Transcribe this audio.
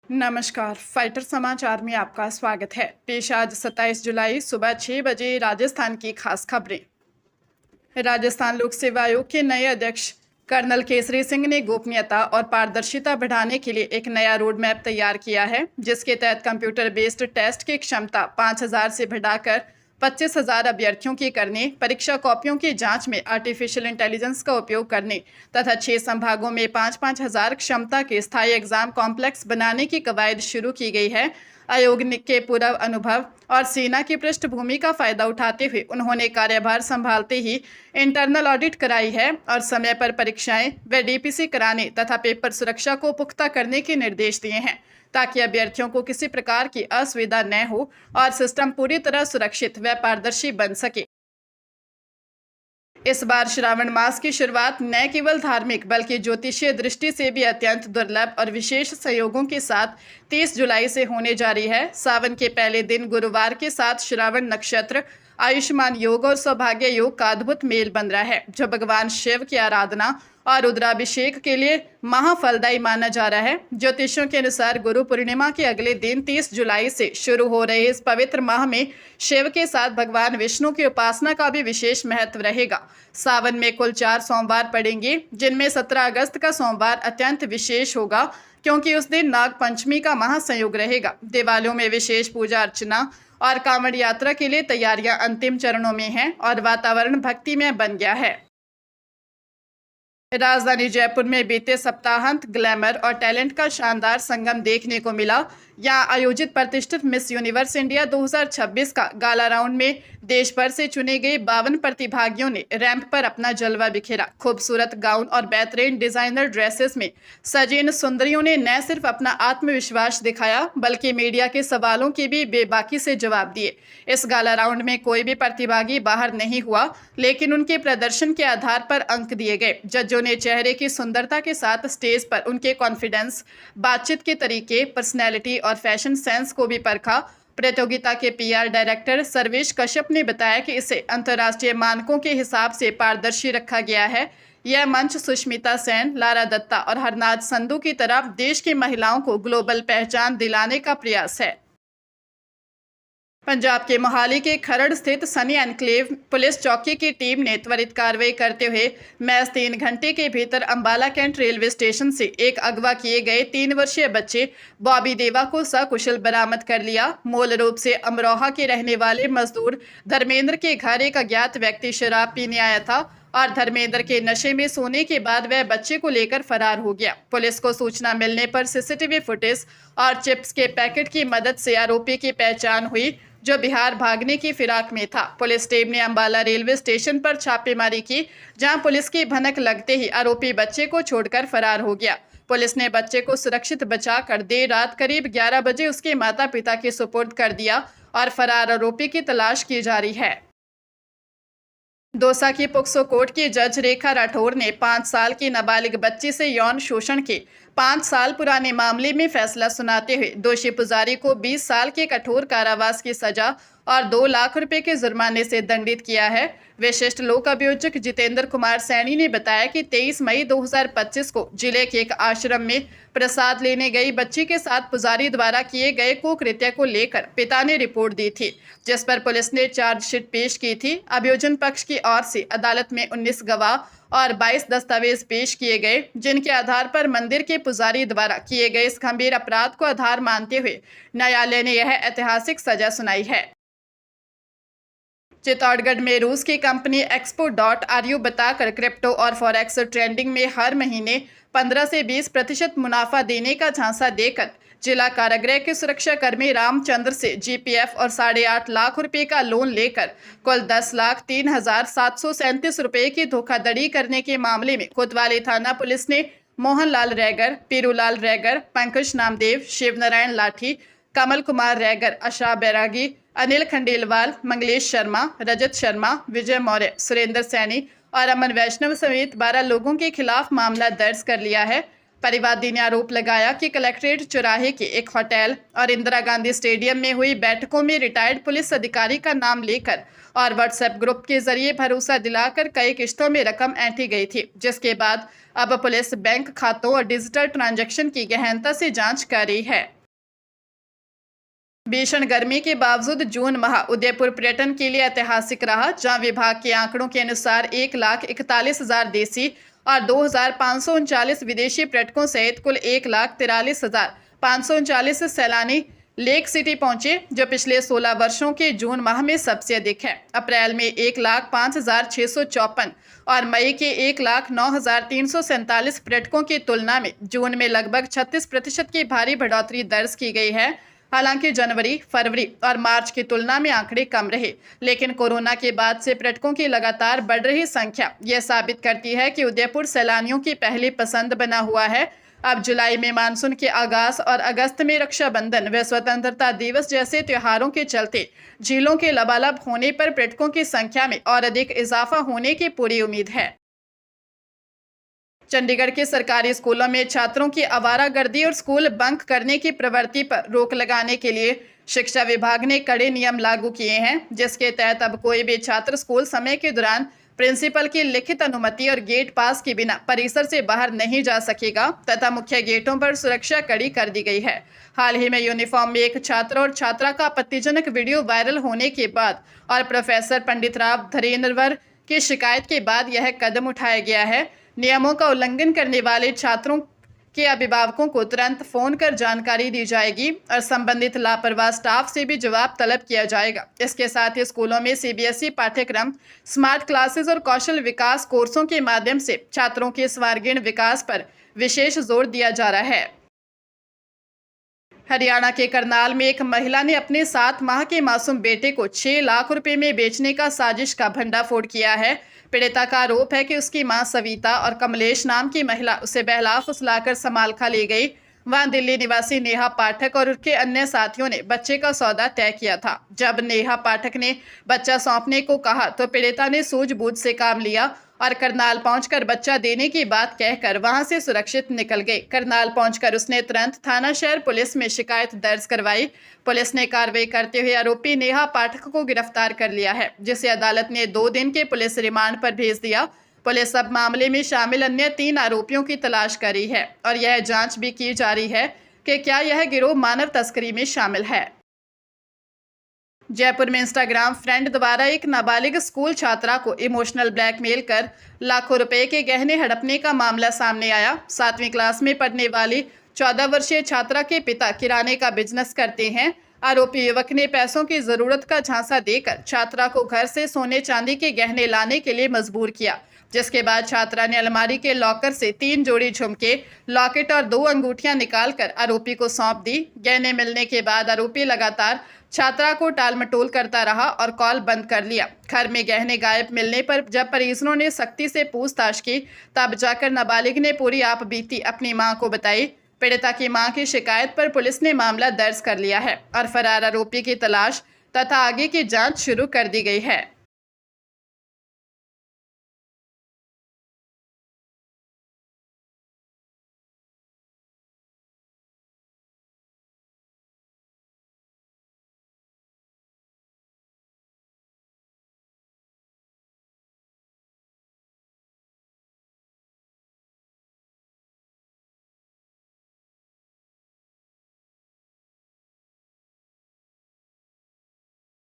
नमस्कार, फाइटर समाचार में आपका स्वागत है। पेश आज 27 जुलाई सुबह 6 बजे राजस्थान की खास खबरें। राजस्थान लोक सेवा आयोग के नए अध्यक्ष कर्नल केसरी सिंह ने गोपनीयता और पारदर्शिता बढ़ाने के लिए एक नया रोड मैप तैयार किया है, जिसके तहत कंप्यूटर बेस्ड टेस्ट की क्षमता 5,000 से बढ़ाकर 25,000 अभ्यर्थियों की करने, परीक्षा कॉपियों की जांच में आर्टिफिशियल इंटेलिजेंस का उपयोग करने तथा 6 संभागों में 5-5 हजार क्षमता के स्थायी एग्जाम कॉम्प्लेक्स बनाने की कवायद शुरू की गई है। आयोग के पूर्व अनुभव और सेना की पृष्ठभूमि का फायदा उठाते हुए उन्होंने कार्यभार संभालते ही इंटरनल ऑडिट कराई है और समय पर परीक्षाएं व डीपीसी कराने तथा पेपर सुरक्षा को पुख्ता करने के निर्देश दिए हैं, ताकि अभ्यर्थियों को किसी प्रकार की असुविधा न हो और सिस्टम पूरी तरह सुरक्षित व पारदर्शी बन सके। इस बार श्रावण मास की शुरुआत न केवल धार्मिक बल्कि ज्योतिषीय दृष्टि से भी अत्यंत दुर्लभ और विशेष संयोगों के साथ 30 जुलाई से होने जा रही है। सावन के पहले दिन गुरुवार के साथ श्रावण नक्षत्र, आयुष्मान योग और सौभाग्य योग का अद्भुत मेल बन रहा है, जो भगवान शिव की आराधना और रुद्राभिषेक के लिए महाफलदायी माना जा रहा है। ज्योतिषियों के अनुसार गुरु पूर्णिमा के अगले दिन 30 जुलाई से शुरू हो रहे इस पवित्र माह में शिव के साथ भगवान विष्णु की उपासना का भी विशेष महत्व रहेगा। सावन में कुल 4 सोमवार पड़ेंगे, जिनमें 17 अगस्त का सोमवार अत्यंत विशेष होगा, क्योंकि उस दिन नाग पंचमी का महासंयोग रहेगा। देवालयों में विशेष पूजा अर्चना और कांवड़ यात्रा के लिए तैयारियां अंतिम चरणों में हैं और वातावरण भक्तिमय बन गया है। राजधानी जयपुर में बीते सप्ताहांत ग्लैमर और टैलेंट का शानदार संगम देखने को मिला। यहाँ आयोजित प्रतिष्ठित मिस यूनिवर्स इंडिया 2026 का गाला राउंड में देश भर से चुने गए 52 प्रतिभागियों ने रैंप पर अपना जलवा बिखेरा। खूबसूरत गाउन और बेहतरीन डिजाइनर ड्रेसेस में सजी इन सुंदरियों ने न सिर्फ अपना आत्मविश्वास दिखाया, बल्कि मीडिया के सवालों के भी बेबाकी से जवाब दिए। इस गाला राउंड में कोई भी प्रतिभागी बाहर नहीं हुआ, लेकिन उनके प्रदर्शन के आधार पर अंक दिए गए। जजों ने चेहरे की सुंदरता के साथ स्टेज पर उनके कॉन्फिडेंस, बातचीत के तरीके, पर्सनैलिटी और फैशन सेंस को भी परखा। प्रतियोगिता के पीआर डायरेक्टर सर्वेश कश्यप ने बताया कि इसे अंतर्राष्ट्रीय मानकों के हिसाब से पारदर्शी रखा गया है। यह मंच सुष्मिता सेन, लारा दत्ता और हरनाज संधू की तरह देश की महिलाओं को ग्लोबल पहचान दिलाने का प्रयास है। पंजाब के मोहाली के खरड़ स्थित सनी एनक्लेव पुलिस चौकी की टीम ने त्वरित कार्रवाई करते हुए महज 3 घंटे के भीतर अंबाला कैंट रेलवे स्टेशन से एक अगवा किए गए 3 वर्षीय बच्चे बॉबी देवा को सकुशल बरामद कर लिया। मूल रूप से अमरोहा के रहने वाले मजदूर धर्मेंद्र के घर एक अज्ञात व्यक्ति शराब पीने आया था और धर्मेंद्र के नशे में सोने के बाद वह बच्चे को लेकर फरार हो गया। पुलिस को सूचना मिलने पर सीसीटीवी फुटेज और चिप्स के पैकेट की मदद से आरोपी की पहचान हुई, जो बिहार भागने की फिराक में था। पुलिस टीम ने अंबाला रेलवे स्टेशन पर छापेमारी की, जहां पुलिस की भनक लगते ही आरोपी बच्चे को छोड़कर फरार हो गया। पुलिस ने बच्चे को सुरक्षित बचाकर देर रात करीब 11 बजे उसके माता पिता के सुपुर्द कर दिया और फरार आरोपी की तलाश की जा रही है। दौसा की पोक्सो कोर्ट की जज रेखा राठौर ने 5 साल की नाबालिग बच्ची से यौन शोषण के 5 साल पुराने मामले में फैसला सुनाते हुए दोषी पुजारी को 20 साल के कठोर कारावास की सजा और 2 लाख रुपए के जुर्माने से दंडित किया है। विशिष्ट लोक अभियोजक जितेंद्र कुमार सैनी ने बताया कि 23 मई 2025 को जिले के एक आश्रम में प्रसाद लेने गई बच्ची के साथ पुजारी द्वारा किए गए कुकृत्य को लेकर पिता ने रिपोर्ट दी थी, जिस पर पुलिस ने चार्जशीट पेश की थी। अभियोजन पक्ष की ओर से अदालत में 19 गवाह और 22 दस्तावेज पेश किए गए, जिनके आधार पर मंदिर के पुजारी द्वारा किए गए इस गंभीर अपराध को आधार मानते हुए न्यायालय ने यह ऐतिहासिक सजा सुनाई है। चित्तौड़गढ़ में रूस की कंपनी Expo.ru बताकर क्रिप्टो और फॉरेक्स ट्रेडिंग में हर महीने 15 से 20% मुनाफा देने का झांसा देकर जिला कारागृह के सुरक्षाकर्मी रामचंद्र से जीपीएफ और 8.5 लाख रुपए का लोन लेकर कुल 10,03,737 रुपए की धोखाधड़ी करने के मामले में कोतवाली थाना पुलिस ने मोहनलाल रैगर, पीरूलाल रैगर, पंकज नामदेव, शिवनारायण लाठी, कमल कुमार रैगर, आशा बैरागी, अनिल खंडेलवाल, मंगलेश शर्मा, रजत शर्मा, विजय मौर्य, सुरेंद्र सैनी और अमन वैष्णव समेत 12 लोगों के खिलाफ मामला दर्ज कर लिया है। परिवादी ने आरोप लगाया कि कलेक्ट्रेट चौराहे के एक होटल और इंदिरा गांधी स्टेडियम में हुई बैठकों में रिटायर्ड पुलिस अधिकारी का नाम लेकर और व्हाट्सएप ग्रुप के जरिए भरोसा दिलाकर कई किश्तों में रकम ऐंठी गई थी, जिसके बाद अब पुलिस बैंक खातों और डिजिटल ट्रांजैक्शन की गहनता से जांच कर रही है। भीषण गर्मी के बावजूद जून माह उदयपुर पर्यटन के लिए ऐतिहासिक रहा, जहां विभाग के आंकड़ों के अनुसार 1,41,000 देसी और 2,539 विदेशी पर्यटकों सहित कुल 1,43,539 सैलानी लेक सिटी पहुंचे, जो पिछले 16 वर्षों के जून माह में सबसे अधिक है। अप्रैल में 1,05,654 और मई के 1,09,347 पर्यटकों की तुलना में जून में लगभग 36% की भारी बढ़ोतरी दर्ज की गई है। हालांकि जनवरी, फरवरी और मार्च की तुलना में आंकड़े कम रहे, लेकिन कोरोना के बाद से पर्यटकों की लगातार बढ़ रही संख्या यह साबित करती है कि उदयपुर सैलानियों की पहली पसंद बना हुआ है। अब जुलाई में मानसून के आगाज और अगस्त में रक्षाबंधन व स्वतंत्रता दिवस जैसे त्योहारों के चलते झीलों के लबालब होने पर पर्यटकों की संख्या में और अधिक इजाफा होने की पूरी उम्मीद है। चंडीगढ़ के सरकारी स्कूलों में छात्रों की आवारागर्दी और स्कूल बंक करने की प्रवृत्ति पर रोक लगाने के लिए शिक्षा विभाग ने कड़े नियम लागू किए हैं, जिसके तहत अब कोई भी छात्र स्कूल समय के दौरान प्रिंसिपल की लिखित अनुमति और गेट पास के बिना परिसर से बाहर नहीं जा सकेगा तथा मुख्य गेटों पर सुरक्षा कड़ी कर दी गई है। हाल ही में यूनिफॉर्म में एक छात्र और छात्रा का आपत्तिजनक वीडियो वायरल होने के बाद और प्रोफेसर पंडित राव धरेनवर की शिकायत के बाद यह कदम उठाया गया है। नियमों का उल्लंघन करने वाले छात्रों के अभिभावकों को तुरंत फोन कर जानकारी दी जाएगी और संबंधित लापरवाह स्टाफ से भी जवाब तलब किया जाएगा। इसके साथ ही स्कूलों में सीबीएसई पाठ्यक्रम, स्मार्ट क्लासेस और कौशल विकास कोर्सों के माध्यम से छात्रों के सर्वांगीण विकास पर विशेष जोर दिया जा रहा है। हरियाणा के करनाल में एक महिला ने अपने 7 माह के मासूम बेटे को 6 लाख रुपए में बेचने का साजिश का भंडाफोड़ किया है। पीड़िता का आरोप है कि उसकी मां सविता और कमलेश नाम की महिला उसे बहला फुसलाकर समालखा ले गई। वहां दिल्ली निवासी नेहा पाठक और उसके अन्य साथियों ने बच्चे का सौदा तय किया था। जब नेहा पाठक ने बच्चा सौंपने को कहा तो पीड़िता ने सूझबूझ से काम लिया और करनाल पहुंचकर बच्चा देने की बात कहकर वहां से सुरक्षित निकल गई। करनाल पहुंचकर उसने तुरंत थाना शहर पुलिस में शिकायत दर्ज करवाई। पुलिस ने कार्रवाई करते हुए आरोपी नेहा पाठक को गिरफ्तार कर लिया है, जिसे अदालत ने 2 दिन के पुलिस रिमांड पर भेज दिया। पुलिस अब मामले में शामिल अन्य 3 आरोपियों की तलाश कर रही है और यह जांच भी की जा रही है कि क्या यह गिरोह मानव तस्करी में शामिल है। जयपुर में इंस्टाग्राम फ्रेंड द्वारा एक नाबालिग स्कूल छात्रा को इमोशनल ब्लैकमेल कर लाखों रुपए के गहने हड़पने का मामला सामने आया। 7वीं क्लास में पढ़ने वाली 14 वर्षीय छात्रा के पिता किराने का बिजनेस करते हैं। आरोपी युवक ने पैसों की जरूरत का झांसा देकर छात्रा को घर से सोने चांदी के गहने लाने के लिए मजबूर किया, जिसके बाद छात्रा ने अलमारी के लॉकर से 3 जोड़ी झुमके, लॉकेट और 2 अंगूठियां निकालकर आरोपी को सौंप दी। गहने मिलने के बाद आरोपी लगातार छात्रा को टालमटोल करता रहा और कॉल बंद कर लिया। घर में गहने गायब मिलने पर जब परिजनों ने सख्ती से पूछताछ की, तब जाकर नाबालिग ने पूरी आपबीती अपनी मां को बताई। पीड़िता की मां की शिकायत पर पुलिस ने मामला दर्ज कर लिया है और फरार आरोपी की तलाश तथा आगे की जांच शुरू कर दी गई है।